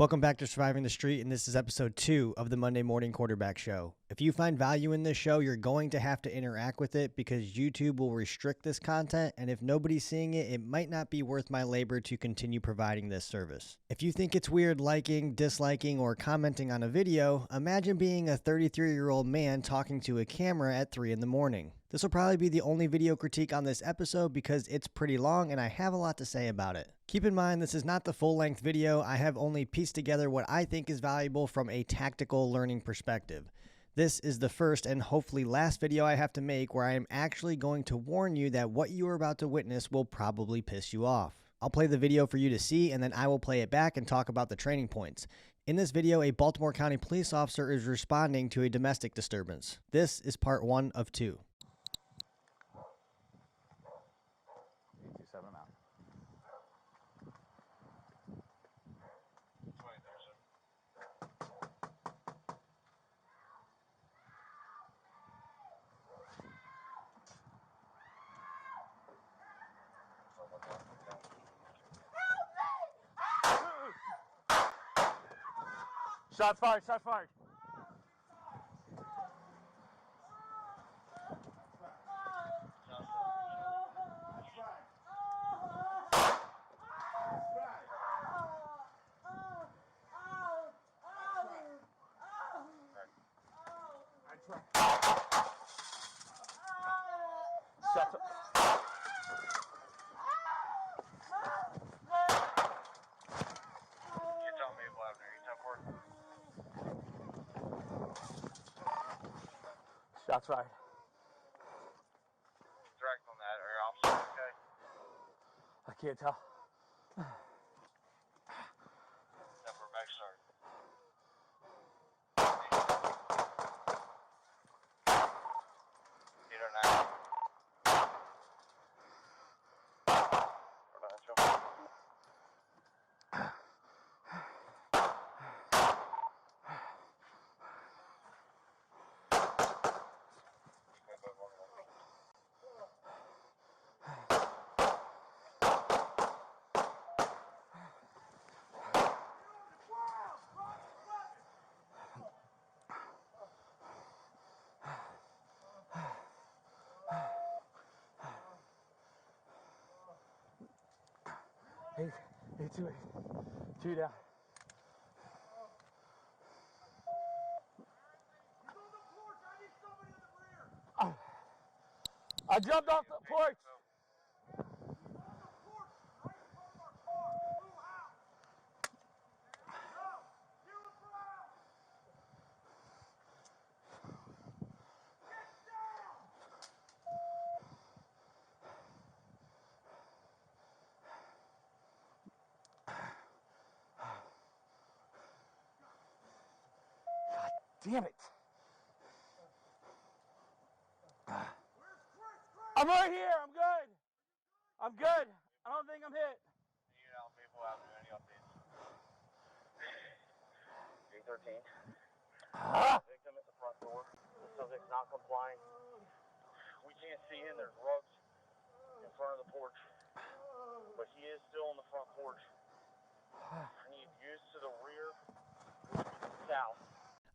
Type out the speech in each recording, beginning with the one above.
Welcome back to Surviving the Street, and this is episode 2 of the Monday Morning Quarterback Show. If you find value in this show, you're going to have to interact with it because YouTube will restrict this content, and if nobody's seeing it, it might not be worth my labor to continue providing this service. If you think it's weird liking, disliking, or commenting on a video, imagine being a 33-year-old man talking to a camera at 3 in the morning. This will probably be the only video critique on this episode because it's pretty long and I have a lot to say about it. Keep in mind, this is not the full-length video. I have only pieced together what I think is valuable from a tactical learning perspective. This is the first and hopefully last video I have to make where I am actually going to warn you that what you are about to witness will probably piss you off. I'll play the video for you to see and then I will play it back and talk about the training points. In this video, a Baltimore County police officer is responding to a domestic disturbance. This is part 1 of 2. 7 out. Shots fired, shots fired. Shots up. You tell me what happened. You tell Court. Shots fired. Direct on that. Are your officers okay? I can't tell. Number back start. You don't know. Eight, 2 down. I jumped off the porch. Damn it. I'm right here. I'm good. I'm good. I don't think I'm hit. You know, people have any updates. 813. Victim at the front door. The subject's not complying. We can't see him. There's rugs in front of the porch. But he is still on the front porch. I need views to the rear, south.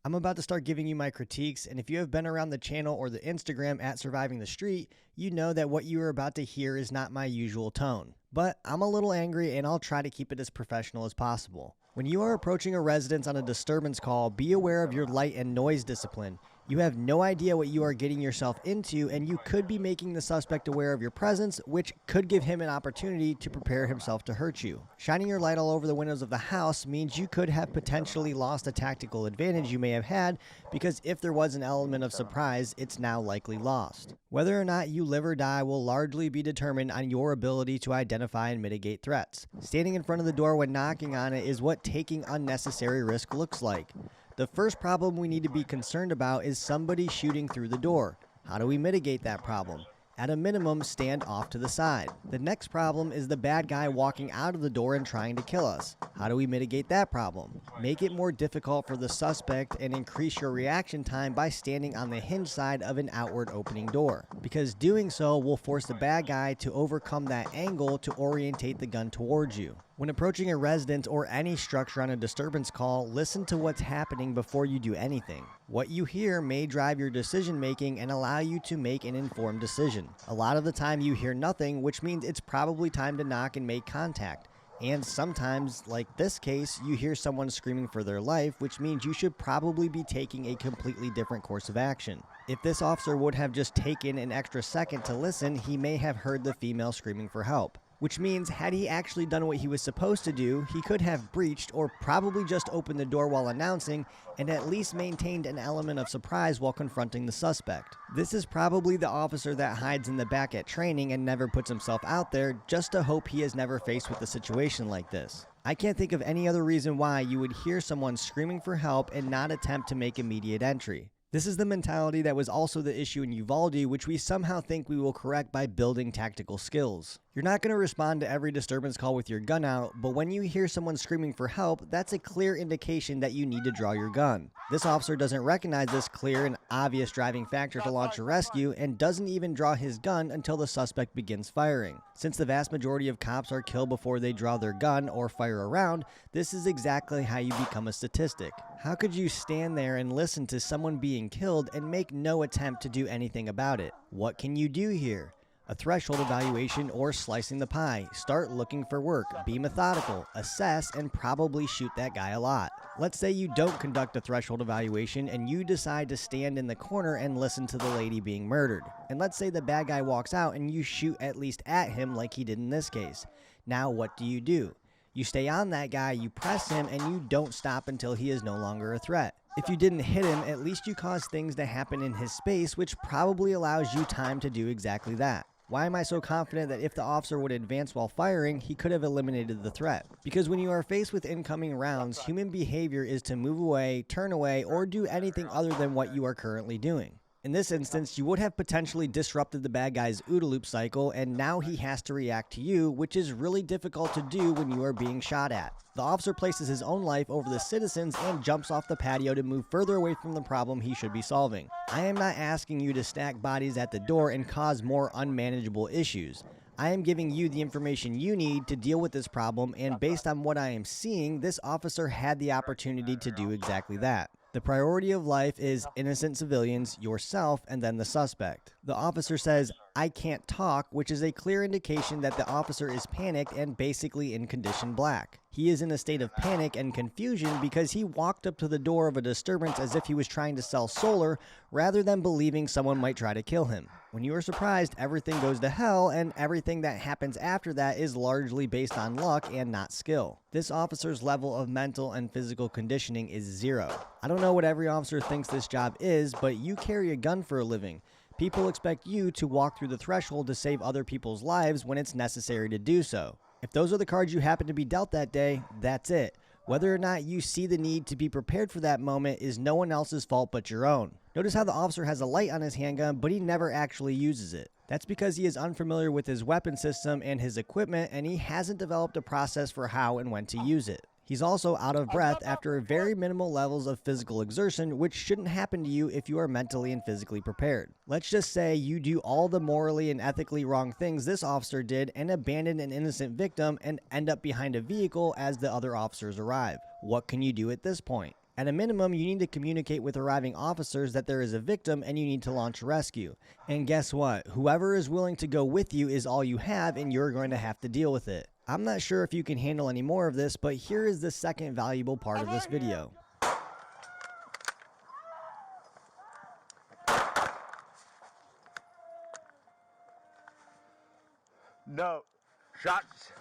I'm about to start giving you my critiques, and if you have been around the channel or the Instagram at Surviving the Street, you know that what you are about to hear is not my usual tone. But I'm a little angry and I'll try to keep it as professional as possible. When you are approaching a residence on a disturbance call, be aware of your light and noise discipline. You have no idea what you are getting yourself into, and you could be making the suspect aware of your presence, which could give him an opportunity to prepare himself to hurt you. Shining your light all over the windows of the house means you could have potentially lost a tactical advantage you may have had, because if there was an element of surprise, it's now likely lost. Whether or not you live or die will largely be determined on your ability to identify and mitigate threats. Standing in front of the door when knocking on it is what taking unnecessary risk looks like. The first problem we need to be concerned about is somebody shooting through the door. How do we mitigate that problem? At a minimum, stand off to the side. The next problem is the bad guy walking out of the door and trying to kill us. How do we mitigate that problem? Make it more difficult for the suspect and increase your reaction time by standing on the hinge side of an outward opening door, because doing so will force the bad guy to overcome that angle to orientate the gun towards you. When approaching a residence or any structure on a disturbance call, listen to what's happening before you do anything. What you hear may drive your decision making and allow you to make an informed decision. A lot of the time you hear nothing, which means it's probably time to knock and make contact. And sometimes, like this case, you hear someone screaming for their life, which means you should probably be taking a completely different course of action. If this officer would have just taken an extra second to listen, he may have heard the female screaming for help. Which means, had he actually done what he was supposed to do, he could have breached or probably just opened the door while announcing and at least maintained an element of surprise while confronting the suspect. This is probably the officer that hides in the back at training and never puts himself out there just to hope he is never faced with a situation like this. I can't think of any other reason why you would hear someone screaming for help and not attempt to make immediate entry. This is the mentality that was also the issue in Uvalde, which we somehow think we will correct by building tactical skills. You're not going to respond to every disturbance call with your gun out, but when you hear someone screaming for help, that's a clear indication that you need to draw your gun. This officer doesn't recognize this clear and obvious driving factor to launch a rescue and doesn't even draw his gun until the suspect begins firing. Since the vast majority of cops are killed before they draw their gun or fire a round, this is exactly how you become a statistic. How could you stand there and listen to someone being killed and make no attempt to do anything about it? What can you do here? A threshold evaluation or slicing the pie. Start looking for work, be methodical, assess, and probably shoot that guy a lot. Let's say you don't conduct a threshold evaluation and you decide to stand in the corner and listen to the lady being murdered. And let's say the bad guy walks out and you shoot at least at him like he did in this case. Now what do? You stay on that guy, you press him, and you don't stop until he is no longer a threat. If you didn't hit him, at least you caused things to happen in his space, which probably allows you time to do exactly that. Why am I so confident that if the officer would advance while firing, he could have eliminated the threat? Because when you are faced with incoming rounds, human behavior is to move away, turn away, or do anything other than what you are currently doing. In this instance, you would have potentially disrupted the bad guy's OODA loop cycle, and now he has to react to you, which is really difficult to do when you are being shot at. The officer places his own life over the citizens and jumps off the patio to move further away from the problem he should be solving. I am not asking you to stack bodies at the door and cause more unmanageable issues. I am giving you the information you need to deal with this problem, and based on what I am seeing, this officer had the opportunity to do exactly that. The priority of life is innocent civilians, yourself, and then the suspect. The officer says, "I can't talk," which is a clear indication that the officer is panicked and basically in condition black. He is in a state of panic and confusion because he walked up to the door of a disturbance as if he was trying to sell solar rather than believing someone might try to kill him. When you are surprised, everything goes to hell, and everything that happens after that is largely based on luck and not skill. This officer's level of mental and physical conditioning is 0. I don't know what every officer thinks this job is, but you carry a gun for a living. People expect you to walk through the threshold to save other people's lives when it's necessary to do so. If those are the cards you happen to be dealt that day, that's it. Whether or not you see the need to be prepared for that moment is no one else's fault but your own. Notice how the officer has a light on his handgun, but he never actually uses it. That's because he is unfamiliar with his weapon system and his equipment, and he hasn't developed a process for how and when to use it. He's also out of breath after very minimal levels of physical exertion, which shouldn't happen to you if you are mentally and physically prepared. Let's just say you do all the morally and ethically wrong things this officer did and abandon an innocent victim and end up behind a vehicle as the other officers arrive. What can you do at this point? At a minimum, you need to communicate with arriving officers that there is a victim and you need to launch a rescue. And guess what? Whoever is willing to go with you is all you have, and you're going to have to deal with it. I'm not sure if you can handle any more of this, but here is the second valuable part of this video. No. Shots.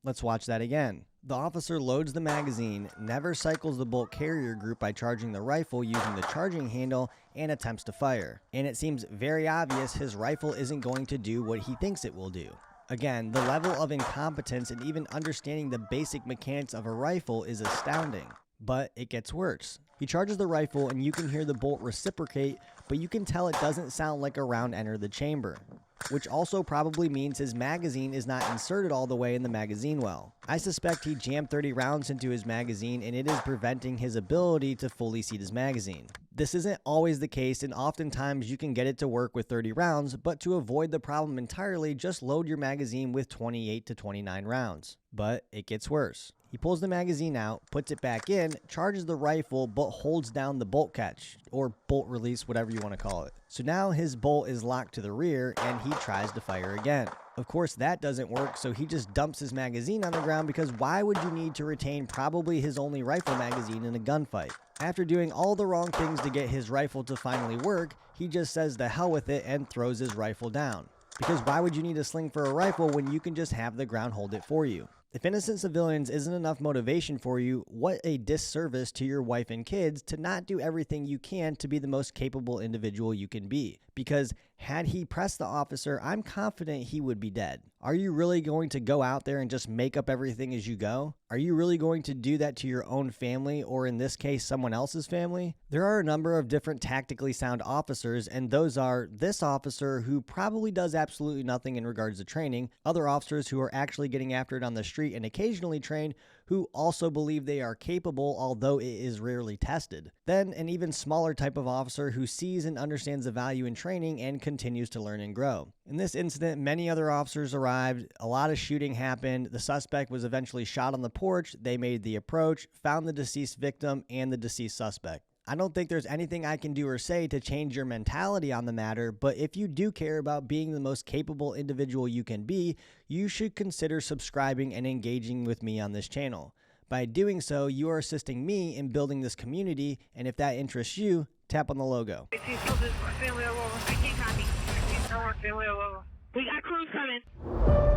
Let's watch that again. The officer loads the magazine, never cycles the bolt carrier group by charging the rifle using the charging handle, and attempts to fire. And it seems very obvious his rifle isn't going to do what he thinks it will do. Again, the level of incompetence and even understanding the basic mechanics of a rifle is astounding. But it gets worse. He charges the rifle and you can hear the bolt reciprocate, but you can tell it doesn't sound like a round entered the chamber, which also probably means his magazine is not inserted all the way in the magazine well. I suspect he jammed 30 rounds into his magazine and it is preventing his ability to fully seat his magazine. This isn't always the case, and oftentimes you can get it to work with 30 rounds, but to avoid the problem entirely, just load your magazine with 28 to 29 rounds. But it gets worse. He pulls the magazine out, puts it back in, charges the rifle, but holds down the bolt catch, or bolt release, whatever you want to call it. So now his bolt is locked to the rear, and he tries to fire again. Of course, that doesn't work, so he just dumps his magazine on the ground, because why would you need to retain probably his only rifle magazine in a gunfight? After doing all the wrong things to get his rifle to finally work, he just says the hell with it and throws his rifle down. Because why would you need a sling for a rifle when you can just have the ground hold it for you? If innocent civilians isn't enough motivation for you, what a disservice to your wife and kids to not do everything you can to be the most capable individual you can be. Because had he pressed the officer, I'm confident he would be dead. Are you really going to go out there and just make up everything as you go? Are you really going to do that to your own family, or in this case, someone else's family? There are a number of different tactically sound officers, and those are this officer who probably does absolutely nothing in regards to training, other officers who are actually getting after it on the street and occasionally trained, who also believe they are capable, although it is rarely tested. Then an even smaller type of officer who sees and understands the value in training and continues to learn and grow. In this incident, many other officers arrived, a lot of shooting happened, the suspect was eventually shot on the porch, they made the approach, found the deceased victim and the deceased suspect. I don't think there's anything I can do or say to change your mentality on the matter, but if you do care about being the most capable individual you can be, you should consider subscribing and engaging with me on this channel. By doing so, you are assisting me in building this community, and if that interests you, tap on the logo. We got crews coming.